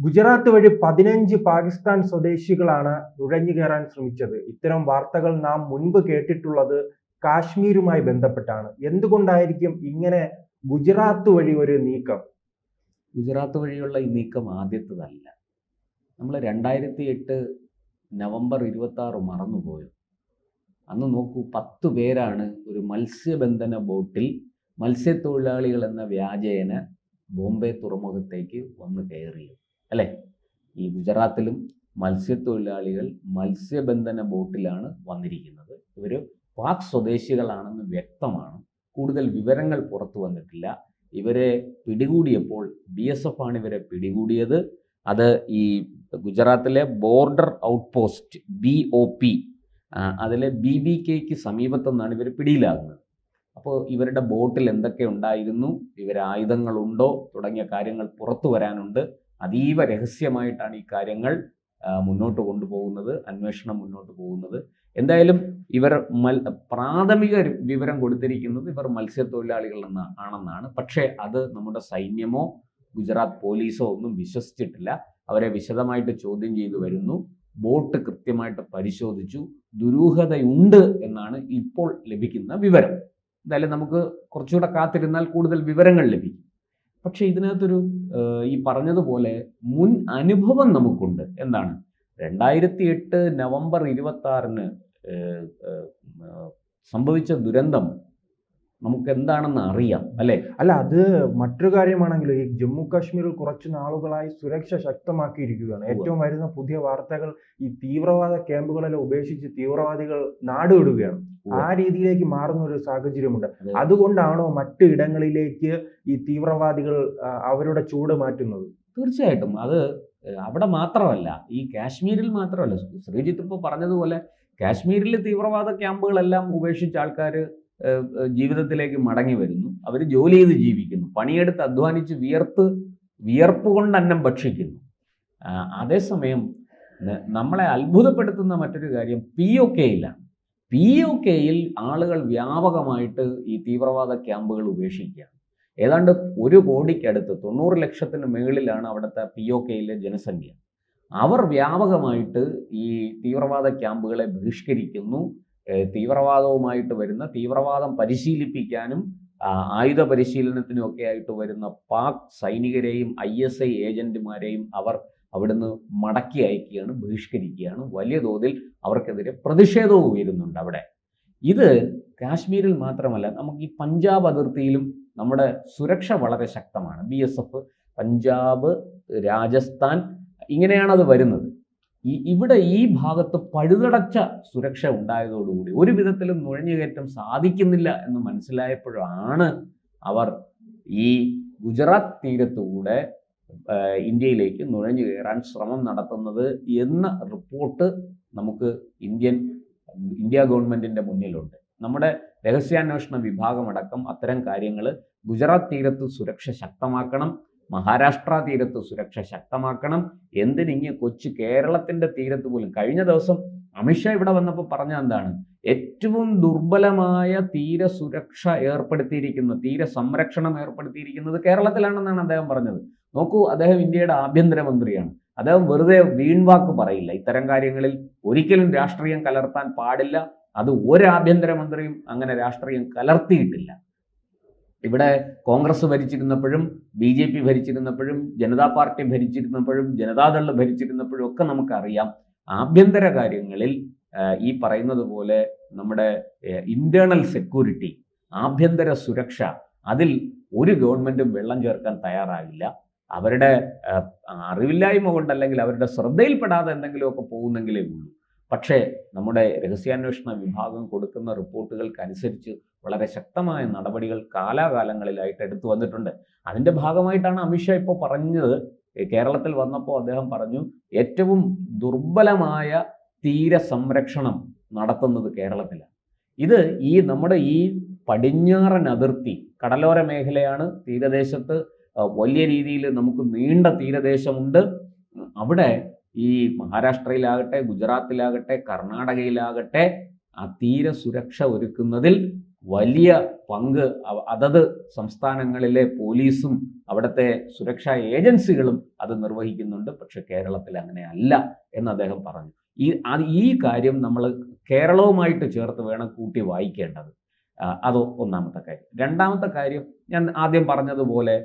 ഗുജറാത്ത് വഴി 15 പാകിസ്ഥാൻ സ്വദേശികളാണ് നുഴഞ്ഞുകയറാൻ ശ്രമിച്ചത്. ഇത്തരം വാർത്തകൾ നാം മുൻപ് കേട്ടിട്ടുള്ളത് കാശ്മീരുമായി ബന്ധപ്പെട്ടാണ്. എന്തുകൊണ്ടായിരിക്കും ഇങ്ങനെ ഗുജറാത്ത് വഴി ഒരു നീക്കം? ഗുജറാത്ത് വഴിയുള്ള ഈ നീക്കം ആദ്യത്തേതല്ല. നമ്മൾ 2008 നവംബർ 26 മറന്നുപോയോ? അന്ന് നോക്കൂ, 10 പേരാണ് ഒരു മത്സ്യബന്ധന ബോട്ടിൽ മത്സ്യത്തൊഴിലാളികൾ എന്ന വ്യാജേന ബോംബെ തുറമുഖത്തേക്ക് വന്ന് കയറിയത്, അല്ലേ? ഈ ഗുജറാത്തിലും മത്സ്യത്തൊഴിലാളികൾ മത്സ്യബന്ധന ബോട്ടിലാണ് വന്നിരിക്കുന്നത്. ഇവർ പാക് സ്വദേശികളാണെന്ന് വ്യക്തമാണ്. കൂടുതൽ വിവരങ്ങൾ പുറത്തു വന്നിട്ടില്ല. ഇവരെ പിടികൂടിയപ്പോൾ BSF ആണ് ഇവരെ പിടികൂടിയത്. അത് ഈ ഗുജറാത്തിലെ ബോർഡർ ഔട്ട് പോസ്റ്റ് BOP, അതിലെ BBKക്ക് സമീപത്തു നിന്നാണ് ഇവർ പിടിയിലാകുന്നത്. അപ്പോൾ ഇവരുടെ ബോട്ടിൽ എന്തൊക്കെ ഉണ്ടായിരുന്നു, ഇവരായുധങ്ങളുണ്ടോ തുടങ്ങിയ കാര്യങ്ങൾ പുറത്തു വരാനുണ്ട്. അതീവ രഹസ്യമായിട്ടാണ് ഈ കാര്യങ്ങൾ മുന്നോട്ട് കൊണ്ടുപോകുന്നത്, അന്വേഷണം മുന്നോട്ട് പോകുന്നത്. എന്തായാലും ഇവർ പ്രാഥമിക വിവരം കൊടുത്തിരിക്കുന്നത് ഇവർ മത്സ്യത്തൊഴിലാളികൾ ആണെന്നാണ്. പക്ഷേ അത് നമ്മുടെ സൈന്യമോ ഗുജറാത്ത് പോലീസോ ഒന്നും വിശ്വസിച്ചിട്ടില്ല. അവരെ വിശദമായിട്ട് ചോദ്യം ചെയ്തു വരുന്നു. ബോട്ട് കൃത്യമായിട്ട് പരിശോധിച്ചു. ദുരൂഹതയുണ്ട് എന്നാണ് ഇപ്പോൾ ലഭിക്കുന്ന വിവരം. എന്തായാലും നമുക്ക് കുറച്ചുകൂടെ കാത്തിരുന്നാൽ കൂടുതൽ വിവരങ്ങൾ ലഭിക്കും. പക്ഷെ ഇതിനകത്തൊരു ഈ പറഞ്ഞതുപോലെ മുൻ അനുഭവം നമുക്കുണ്ട്. എന്താണ്? 2008 നവംബർ 26 സംഭവിച്ച ദുരന്തം നമുക്ക് എന്താണെന്ന് അറിയാം, അല്ലേ? അല്ല, അത് മറ്റൊരു കാര്യമാണെങ്കിലും ഈ ജമ്മു കാശ്മീരിൽ കുറച്ച് നാളുകളായി സുരക്ഷ ശക്തമാക്കിയിരിക്കുകയാണ്. ഏറ്റവും വരുന്ന പുതിയ വാർത്തകൾ ഈ തീവ്രവാദ ക്യാമ്പുകളെല്ലാം ഉപേക്ഷിച്ച് തീവ്രവാദികൾ നാടുവിടുകയാണ്. ആ രീതിയിലേക്ക് മാറുന്ന ഒരു സാഹചര്യമുണ്ട്. അതുകൊണ്ടാണോ മറ്റു ഇടങ്ങളിലേക്ക് ഈ തീവ്രവാദികൾ അവരുടെ ചൂട് മാറ്റുന്നത്? തീർച്ചയായിട്ടും അത് അവിടെ മാത്രമല്ല, ഈ കാശ്മീരിൽ മാത്രമല്ല. ശ്രീജിത്ത് ഇപ്പോൾ പറഞ്ഞതുപോലെ കാശ്മീരിൽ തീവ്രവാദ ക്യാമ്പുകളെല്ലാം ഉപേക്ഷിച്ച് ആൾക്കാർ ജീവിതത്തിലേക്ക് മടങ്ങി വരുന്നു. അവർ ജോലി ചെയ്ത് ജീവിക്കുന്നു, പണിയെടുത്ത് അധ്വാനിച്ച് വിയർപ്പ് കൊണ്ട് അന്നം ഭക്ഷിക്കുന്നു. അതേസമയം നമ്മളെ അത്ഭുതപ്പെടുത്തുന്ന മറ്റൊരു കാര്യം POKയിലാണ്. POKയിൽ ആളുകൾ വ്യാപകമായിട്ട് ഈ തീവ്രവാദ ക്യാമ്പുകൾ ഉപേക്ഷിക്കുകയാണ്. ഏതാണ്ട് 1 കോടിക്കടുത്ത് 90 ലക്ഷത്തിന് മുകളിലാണ് അവിടുത്തെ POKയിലെ ജനസംഖ്യ. അവർ വ്യാപകമായിട്ട് ഈ തീവ്രവാദ ക്യാമ്പുകളെ ബഹിഷ്കരിക്കുന്നു. തീവ്രവാദവുമായിട്ട് വരുന്ന, തീവ്രവാദം പരിശീലിപ്പിക്കാനും ആയുധ പരിശീലനത്തിനും ഒക്കെ ആയിട്ട് വരുന്ന പാക് സൈനികരെയും ISI ഏജന്റുമാരെയും അവർ അവിടുന്ന് മടക്കി അയക്കുകയാണ്, ബഹിഷ്കരിക്കുകയാണ്. വലിയ തോതിൽ അവർക്കെതിരെ പ്രതിഷേധവും ഉയരുന്നുണ്ട് അവിടെ. ഇത് കാശ്മീരിൽ മാത്രമല്ല, നമുക്ക് ഈ പഞ്ചാബ് അതിർത്തിയിലും നമ്മുടെ സുരക്ഷ വളരെ ശക്തമാണ്. BSF, പഞ്ചാബ്, രാജസ്ഥാൻ, ഇങ്ങനെയാണത് വരുന്നത്. ഇവിടെ ഈ ഭാഗത്ത് പഴുതടച്ച സുരക്ഷ ഉണ്ടായതോടുകൂടി ഒരു വിധത്തിലും നുഴഞ്ഞുകയറ്റം സാധിക്കുന്നില്ല എന്ന് മനസ്സിലായപ്പോഴാണ് അവർ ഈ ഗുജറാത്ത് തീരത്തുകൂടെ ഇന്ത്യയിലേക്ക് നുഴഞ്ഞു കയറാൻ ശ്രമം നടത്തുന്നത് എന്ന റിപ്പോർട്ട് നമുക്ക് ഇന്ത്യ ഗവൺമെൻറ്റിൻ്റെ മുന്നിലുണ്ട്. നമ്മുടെ രഹസ്യാന്വേഷണ വിഭാഗമടക്കം അത്തരം കാര്യങ്ങൾ ഗുജറാത്ത് തീരത്ത് സുരക്ഷ ശക്തമാക്കണം, മഹാരാഷ്ട്ര തീരത്ത് സുരക്ഷ ശക്തമാക്കണം. എന്തിനിങ്ങ് കൊച്ചു കേരളത്തിൻ്റെ തീരത്ത് പോലും കഴിഞ്ഞ ദിവസം അമിത്ഷാ ഇവിടെ വന്നപ്പോൾ പറഞ്ഞ എന്താണ്? ഏറ്റവും ദുർബലമായ തീരസുരക്ഷ തീര സംരക്ഷണം ഏർപ്പെടുത്തിയിരിക്കുന്നത് കേരളത്തിലാണെന്നാണ് അദ്ദേഹം പറഞ്ഞത്. നോക്കൂ, അദ്ദേഹം ഇന്ത്യയുടെ ആഭ്യന്തരമന്ത്രിയാണ്. അദ്ദേഹം വെറുതെ വീൺവാക്ക് പറയില്ല. ഇത്തരം കാര്യങ്ങളിൽ ഒരിക്കലും രാഷ്ട്രീയം കലർത്താൻ പാടില്ല. അത് ഒരു ആഭ്യന്തരമന്ത്രിയും അങ്ങനെ രാഷ്ട്രീയം കലർത്തിയിട്ടില്ല. ഇവിടെ കോൺഗ്രസ് ഭരിച്ചിരുന്നപ്പോഴും BJP ഭരിച്ചിരുന്നപ്പോഴും ജനതാ പാർട്ടി ഭരിച്ചിരുന്നപ്പോഴും ജനതാദൾ ഭരിച്ചിരുന്നപ്പോഴും ഒക്കെ നമുക്കറിയാം, ആഭ്യന്തര കാര്യങ്ങളിൽ ഈ പറയുന്നത് പോലെ നമ്മുടെ ഇന്റേണൽ സെക്യൂരിറ്റി, ആഭ്യന്തര സുരക്ഷ, അതിൽ ഒരു ഗവൺമെൻറ്റും വെള്ളം ചേർക്കാൻ തയ്യാറാകില്ല. അവരുടെ അറിവില്ലായ്മ കൊണ്ടല്ലെങ്കിൽ അവരുടെ ശ്രദ്ധയിൽപ്പെടാതെ എന്തെങ്കിലുമൊക്കെ പോകുന്നെങ്കിലേ ഉള്ളൂ. പക്ഷേ നമ്മുടെ രഹസ്യാന്വേഷണ വിഭാഗം കൊടുക്കുന്ന റിപ്പോർട്ടുകൾക്കനുസരിച്ച് വളരെ ശക്തമായ നടപടികൾ കാലാകാലങ്ങളിലായിട്ട് എടുത്തു വന്നിട്ടുണ്ട്. അതിൻ്റെ ഭാഗമായിട്ടാണ് അമിത്ഷാ ഇപ്പോൾ പറഞ്ഞത്. കേരളത്തിൽ വന്നപ്പോൾ അദ്ദേഹം പറഞ്ഞു, ഏറ്റവും ദുർബലമായ തീര സംരക്ഷണം നടത്തുന്നത് കേരളത്തിലാണ്. ഇത് നമ്മുടെ ഈ പടിഞ്ഞാറൻ അതിർത്തി കടലോര മേഖലയാണ്. തീരദേശത്ത് വലിയ രീതിയിൽ നമുക്ക് നീണ്ട തീരദേശമുണ്ട്. അവിടെ ഈ മഹാരാഷ്ട്രയിലാകട്ടെ, ഗുജറാത്തിലാകട്ടെ, കർണാടകയിലാകട്ടെ ആ തീര സുരക്ഷ ഒരുക്കുന്നതിൽ വലിയ പങ്ക് അതത് സംസ്ഥാനങ്ങളിലെ പോലീസും അവിടുത്തെ സുരക്ഷാ ഏജൻസികളും അത് നിർവഹിക്കുന്നുണ്ട്. പക്ഷെ കേരളത്തിൽ അങ്ങനെ അല്ല എന്ന് അദ്ദേഹം പറഞ്ഞു. ഈ കാര്യം നമ്മൾ കേരളവുമായിട്ട് ചേർത്ത് വേണം കൂട്ടി വായിക്കേണ്ടത്. അത് ഒന്നാമത്തെ കാര്യം. രണ്ടാമത്തെ കാര്യം, ഞാൻ ആദ്യം പറഞ്ഞതുപോലെ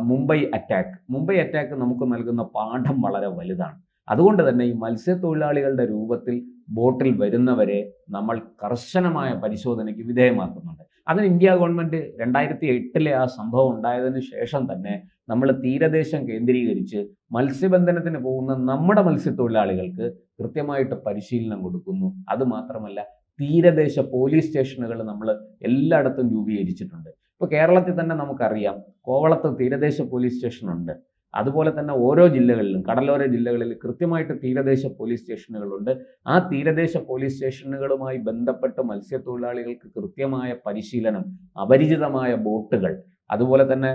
മുംബൈ അറ്റാക്ക് നമുക്ക് നൽകുന്ന പാഠം വളരെ വലുതാണ്. അതുകൊണ്ട് തന്നെ ഈ മത്സ്യത്തൊഴിലാളികളുടെ രൂപത്തിൽ ബോട്ടിൽ വരുന്നവരെ നമ്മൾ കർശനമായ പരിശോധനയ്ക്ക് വിധേയമാക്കുന്നുണ്ട്. അതിന് ഇന്ത്യ ഗവൺമെൻറ് 2008 ആ സംഭവം ഉണ്ടായതിനു ശേഷം തന്നെ നമ്മൾ തീരദേശം കേന്ദ്രീകരിച്ച് മത്സ്യബന്ധനത്തിന് പോകുന്ന നമ്മുടെ മത്സ്യത്തൊഴിലാളികൾക്ക് കൃത്യമായിട്ട് പരിശീലനം കൊടുക്കുന്നു. അതുമാത്രമല്ല, തീരദേശ പോലീസ് സ്റ്റേഷനുകൾ നമ്മൾ എല്ലായിടത്തും രൂപീകരിച്ചിട്ടുണ്ട്. ഇപ്പോൾ കേരളത്തിൽ തന്നെ നമുക്കറിയാം, കോവളത്ത് തീരദേശ പോലീസ് സ്റ്റേഷനുണ്ട്. അതുപോലെ തന്നെ ഓരോ ജില്ലകളിലും, കടലോര ജില്ലകളിൽ കൃത്യമായിട്ട് തീരദേശ പോലീസ് സ്റ്റേഷനുകളുണ്ട്. ആ തീരദേശ പോലീസ് സ്റ്റേഷനുകളുമായി ബന്ധപ്പെട്ട് മത്സ്യത്തൊഴിലാളികൾക്ക് കൃത്യമായ പരിശീലനം, അപരിചിതമായ ബോട്ടുകൾ, അതുപോലെ തന്നെ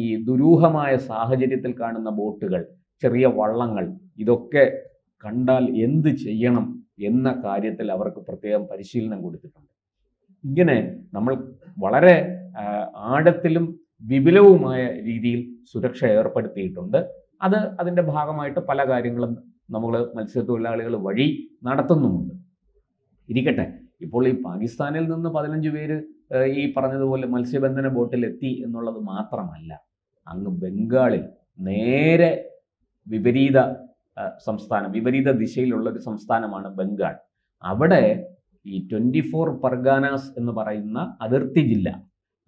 ഈ ദുരൂഹമായ സാഹചര്യത്തിൽ കാണുന്ന ബോട്ടുകൾ, ചെറിയ വള്ളങ്ങൾ, ഇതൊക്കെ കണ്ടാൽ എന്ത് ചെയ്യണം എന്ന കാര്യത്തിൽ അവർക്ക് പ്രത്യേകം പരിശീലനം കൊടുത്തിട്ടുണ്ട്. ഇങ്ങനെ നമ്മൾ വളരെ ആഴത്തിലും വിപുലവുമായ രീതിയിൽ സുരക്ഷ ഏർപ്പെടുത്തിയിട്ടുണ്ട്. അതിൻ്റെ ഭാഗമായിട്ട് പല കാര്യങ്ങളും നമ്മൾ മത്സ്യത്തൊഴിലാളികൾ വഴി നടത്തുന്നുമുണ്ട്. ഇരിക്കട്ടെ, ഇപ്പോൾ ഈ പാകിസ്ഥാനിൽ നിന്ന് 15 പേര് ഈ പറഞ്ഞതുപോലെ മത്സ്യബന്ധന ബോട്ടിൽ എത്തി എന്നുള്ളത് മാത്രമല്ല, അങ്ങ് ബംഗാളിൽ നേരെ വിപരീത ദിശയിലുള്ളൊരു സംസ്ഥാനമാണ് ബംഗാൾ. അവിടെ ഈ 24 പർഗാനാസ് എന്ന് പറയുന്ന അതിർത്തി ജില്ല,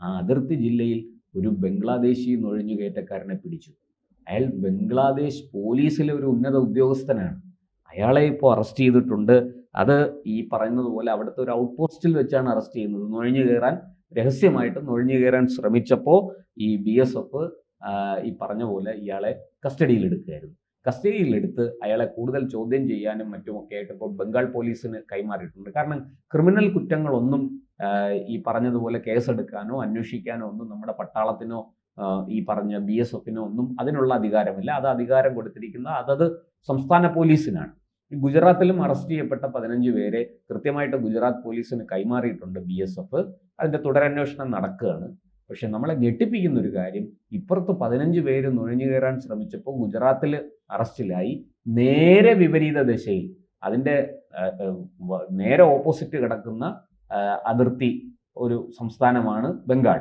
ആ അതിർത്തി ജില്ലയിൽ ഒരു ബംഗ്ലാദേശി നുഴഞ്ഞുകയറ്റക്കാരനെ പിടിച്ചു. അയാൾ ബംഗ്ലാദേശ് പോലീസിലെ ഒരു ഉന്നത ഉദ്യോഗസ്ഥനാണ്. അയാളെ ഇപ്പോൾ അറസ്റ്റ് ചെയ്തിട്ടുണ്ട്. അത് ഈ പറയുന്നത് പോലെ അവിടുത്തെ ഒരു ഔട്ട് പോസ്റ്റിൽ വെച്ചാണ് അറസ്റ്റ് ചെയ്യുന്നത്. രഹസ്യമായിട്ട് നുഴഞ്ഞു കയറാൻ ശ്രമിച്ചപ്പോൾ ഈ BSF ഈ പറഞ്ഞ പോലെ ഇയാളെ കസ്റ്റഡിയിലെടുത്ത് അയാളെ കൂടുതൽ ചോദ്യം ചെയ്യാനും മറ്റുമൊക്കെ ആയിട്ട് ഇപ്പോൾ ബംഗാൾ പോലീസിന് കൈമാറിയിട്ടുണ്ട്. കാരണം ക്രിമിനൽ കുറ്റങ്ങളൊന്നും ഈ പറഞ്ഞതുപോലെ കേസെടുക്കാനോ അന്വേഷിക്കാനോ ഒന്നും നമ്മുടെ പട്ടാളത്തിനോ ഈ പറഞ്ഞ BSFനോ ഒന്നും അതിനുള്ള അധികാരമില്ല. അത് അധികാരം കൊടുത്തിരിക്കുന്ന അതത് സംസ്ഥാന പോലീസിനാണ്. ഗുജറാത്തിലും അറസ്റ്റ് ചെയ്യപ്പെട്ട 15 പേരെ കൃത്യമായിട്ട് ഗുജറാത്ത് പോലീസിന് കൈമാറിയിട്ടുണ്ട് BSF. അതിൻ്റെ തുടരന്വേഷണം നടക്കുകയാണ്. പക്ഷെ നമ്മളെ ഞെട്ടിപ്പിക്കുന്ന ഒരു കാര്യം, ഇപ്പുറത്ത് 15 പേര് നുഴഞ്ഞു കയറാൻ ശ്രമിച്ചപ്പോൾ ഗുജറാത്തിൽ അറസ്റ്റിലായി. നേരെ വിപരീത ദിശയിൽ അതിൻ്റെ നേരെ ഓപ്പോസിറ്റ് കിടക്കുന്ന അതിർത്തി ഒരു സംസ്ഥാനമാണ് ബംഗാൾ.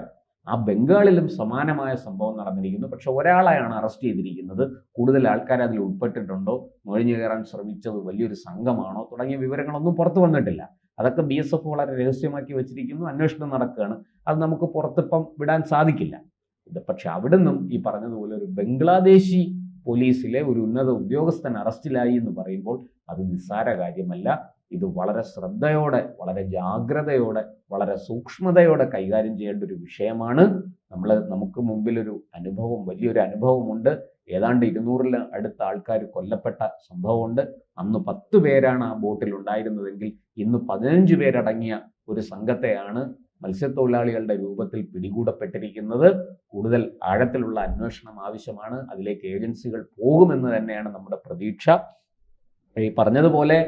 ആ ബംഗാളിലും സമാനമായ സംഭവം നടന്നിരിക്കുന്നു. പക്ഷെ ഒരാളെയാണ് അറസ്റ്റ് ചെയ്തിരിക്കുന്നത്. കൂടുതൽ ആൾക്കാർ അതിൽ ഉൾപ്പെട്ടിട്ടുണ്ടോ, നുഴഞ്ഞു കയറാൻ ശ്രമിച്ചത് വലിയൊരു സംഘമാണോ തുടങ്ങിയ വിവരങ്ങളൊന്നും പുറത്തു വന്നിട്ടില്ല. അതൊക്കെ BSF വളരെ രഹസ്യമാക്കി വെച്ചിരിക്കുന്നു. അന്വേഷണം നടക്കുകയാണ്. അത് നമുക്ക് പുറത്തിപ്പം വിടാൻ സാധിക്കില്ല. പക്ഷെ അവിടുന്നും ഈ പറഞ്ഞതുപോലെ ഒരു ബംഗ്ലാദേശി പോലീസിലെ ഒരു ഉന്നത ഉദ്യോഗസ്ഥൻ അറസ്റ്റിലായി എന്ന് പറയുമ്പോൾ അത് നിസ്സാര കാര്യമല്ല. ഇത് വളരെ ശ്രദ്ധയോടെ, വളരെ ജാഗ്രതയോടെ, വളരെ സൂക്ഷ്മതയോടെ കൈകാര്യം ചെയ്യേണ്ട ഒരു വിഷയമാണ്. നമുക്ക് മുമ്പിലൊരു വലിയൊരു അനുഭവമുണ്ട്. ഏതാണ്ട് 200-ൽ അടുത്ത ആൾക്കാർ കൊല്ലപ്പെട്ട സംഭവമുണ്ട്. അന്ന് 10 പേരാണ് ആ ബോട്ടിൽ ഉണ്ടായിരുന്നതെങ്കിൽ ഇന്ന് 15 പേരടങ്ങിയ ഒരു സംഘത്തെയാണ് മത്സ്യത്തൊഴിലാളികളുടെ രൂപത്തിൽ പിടികൂടപ്പെട്ടിരിക്കുന്നത്. കൂടുതൽ ആഴത്തിലുള്ള അന്വേഷണം ആവശ്യമാണ്. അതിലേക്ക് ഏജൻസികൾ പോകുമെന്ന് തന്നെയാണ് നമ്മുടെ പ്രതീക്ഷ. ഈ പറഞ്ഞതുപോലെ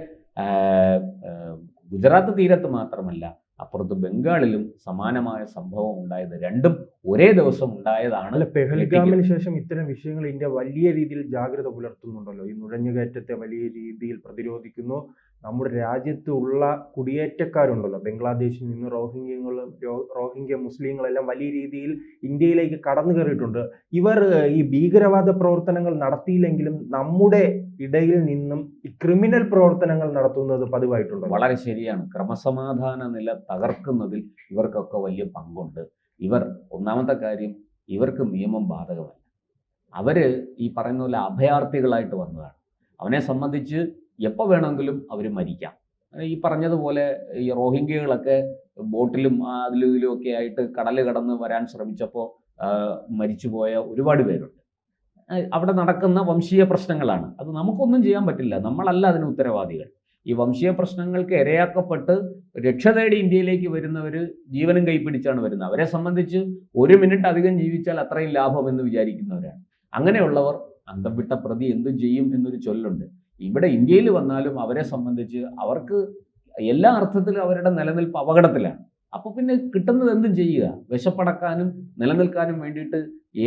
ഗുജറാത്ത് തീരത്ത് മാത്രമല്ല, അപ്പുറത്ത് ബംഗാളിലും സമാനമായ സംഭവം ഉണ്ടായത്. രണ്ടും ഒരേ ദിവസം ഉണ്ടായതാണ്. പെഹൽഗാമിന് ശേഷം ഇത്തരം വിഷയങ്ങൾ ഇന്ത്യ വലിയ രീതിയിൽ ജാഗ്രത പുലർത്തുന്നുണ്ടല്ലോ. ഈ നുഴഞ്ഞുകയറ്റത്തെ വലിയ രീതിയിൽ പ്രതിരോധിക്കുന്നു. നമ്മുടെ രാജ്യത്തുള്ള കുടിയേറ്റക്കാരുണ്ടല്ലോ, ബംഗ്ലാദേശിൽ നിന്ന് റോഹിംഗ്യ മുസ്ലിങ്ങളെല്ലാം വലിയ രീതിയിൽ ഇന്ത്യയിലേക്ക് കടന്നു കയറിയിട്ടുണ്ട്. ഇവർ ഈ ഭീകരവാദ പ്രവർത്തനങ്ങൾ നടത്തിയില്ലെങ്കിലും നമ്മുടെ ഇടയിൽ നിന്നും ഈ ക്രിമിനൽ പ്രവർത്തനങ്ങൾ നടത്തുന്നത് പതിവായിട്ടുണ്ട്. വളരെ ശരിയാണ്. ക്രമസമാധാന നില തകർക്കുന്നതിൽ ഇവർക്കൊക്കെ വലിയ പങ്കുണ്ട്. ഒന്നാമത്തെ കാര്യം, ഇവർക്ക് നിയമം ബാധകമല്ല. അവര് ഈ പറയുന്ന പോലെ അഭയാർത്ഥികളായിട്ട് വന്നതാണ്. അവനെ സംബന്ധിച്ച് എപ്പോൾ വേണമെങ്കിലും അവർ മരിക്കാം. ഈ പറഞ്ഞതുപോലെ ഈ റോഹിംഗ്യകളൊക്കെ ബോട്ടിലും അതിലും ഇതിലും ഒക്കെ ആയിട്ട് കടൽ കടന്ന് വരാൻ ശ്രമിച്ചപ്പോൾ മരിച്ചുപോയ ഒരുപാട് പേരുണ്ട്. അവിടെ നടക്കുന്ന വംശീയ പ്രശ്നങ്ങളാണ്. അത് നമുക്കൊന്നും ചെയ്യാൻ പറ്റില്ല. നമ്മളല്ല അതിന് ഉത്തരവാദികൾ. ഈ വംശീയ പ്രശ്നങ്ങൾക്ക് ഇരയാക്കപ്പെട്ട് രക്ഷ തേടി ഇന്ത്യയിലേക്ക് വരുന്നവർ ജീവനും കൈപ്പിടിച്ചാണ് വരുന്നത്. അവരെ സംബന്ധിച്ച് 1 മിനിറ്റ് അധികം ജീവിച്ചാൽ അത്രയും ലാഭം എന്ന് വിചാരിക്കുന്നവരാണ്. അങ്ങനെയുള്ളവർ അന്തം വിട്ട പ്രതി എന്തു ചെയ്യും എന്നൊരു ചൊല്ലുണ്ട്. ഇവിടെ ഇന്ത്യയിൽ വന്നാലും അവരെ സംബന്ധിച്ച് അവർക്ക് എല്ലാ അർത്ഥത്തിലും അവരുടെ നിലനിൽപ്പ് അപകടത്തിലാണ്. അപ്പോൾ പിന്നെ കിട്ടുന്നത് എന്തും ചെയ്യുക, വിശപ്പടക്കാനും നിലനിൽക്കാനും വേണ്ടിയിട്ട്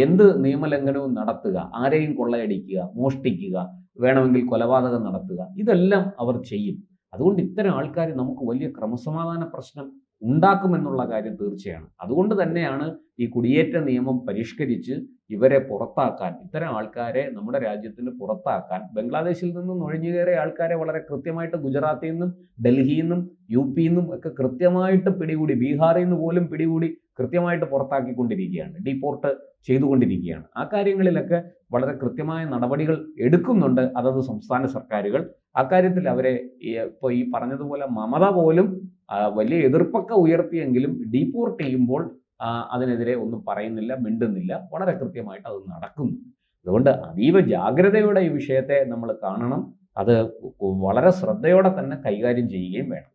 എന്ത് നിയമലംഘനവും നടത്തുക, ആരെയും കൊള്ളയടിക്കുക, മോഷ്ടിക്കുക, വേണമെങ്കിൽ കൊലപാതകം നടത്തുക, ഇതെല്ലാം അവർ ചെയ്യും. അതുകൊണ്ട് ഇത്തരം ആൾക്കാർ നമുക്ക് വലിയ ക്രമസമാധാന പ്രശ്നം ഉണ്ടാക്കുമെന്നുള്ള കാര്യം തീർച്ചയാണ്. അതുകൊണ്ട് തന്നെയാണ് ഈ കുടിയേറ്റ നിയമം പരിഷ്കരിച്ച് ഇവരെ പുറത്താക്കാൻ, ഇത്തരം ആൾക്കാരെ നമ്മുടെ രാജ്യത്തിന് പുറത്താക്കാൻ, ബംഗ്ലാദേശിൽ നിന്നും നുഴഞ്ഞുകയറിയ ആൾക്കാരെ വളരെ കൃത്യമായിട്ട് ഗുജറാത്തിൽ നിന്നും ഡൽഹിയിൽ നിന്നും യു പിയിൽ നിന്നും ഒക്കെ കൃത്യമായിട്ട് പിടികൂടി, ബീഹാറിൽ നിന്ന് പോലും പിടികൂടി കൃത്യമായിട്ട് പുറത്താക്കിക്കൊണ്ടിരിക്കുകയാണ്, ഡീപ്പോർട്ട് ചെയ്തുകൊണ്ടിരിക്കുകയാണ്. ആ കാര്യങ്ങളിലൊക്കെ വളരെ കൃത്യമായ നടപടികൾ എടുക്കുന്നുണ്ട് അതത് സംസ്ഥാന സർക്കാരുകൾ. അക്കാര്യത്തിൽ അവരെ ഇപ്പോൾ ഈ പറഞ്ഞതുപോലെ മമത പോലും വലിയ എതിർപ്പൊക്കെ ഉയർത്തിയെങ്കിലും ഡീപ്പോർട്ട് ചെയ്യുമ്പോൾ അതിനെതിരെ ഒന്നും പറയുന്നില്ല, മിണ്ടുന്നില്ല. വളരെ കൃത്യമായിട്ട് അത് നടക്കുന്നു. അതുകൊണ്ട് അതീവ ജാഗ്രതയോടെ ഈ വിഷയത്തെ നമ്മൾ കാണണം. അത് വളരെ ശ്രദ്ധയോടെ തന്നെ കൈകാര്യം ചെയ്യുകയും വേണം.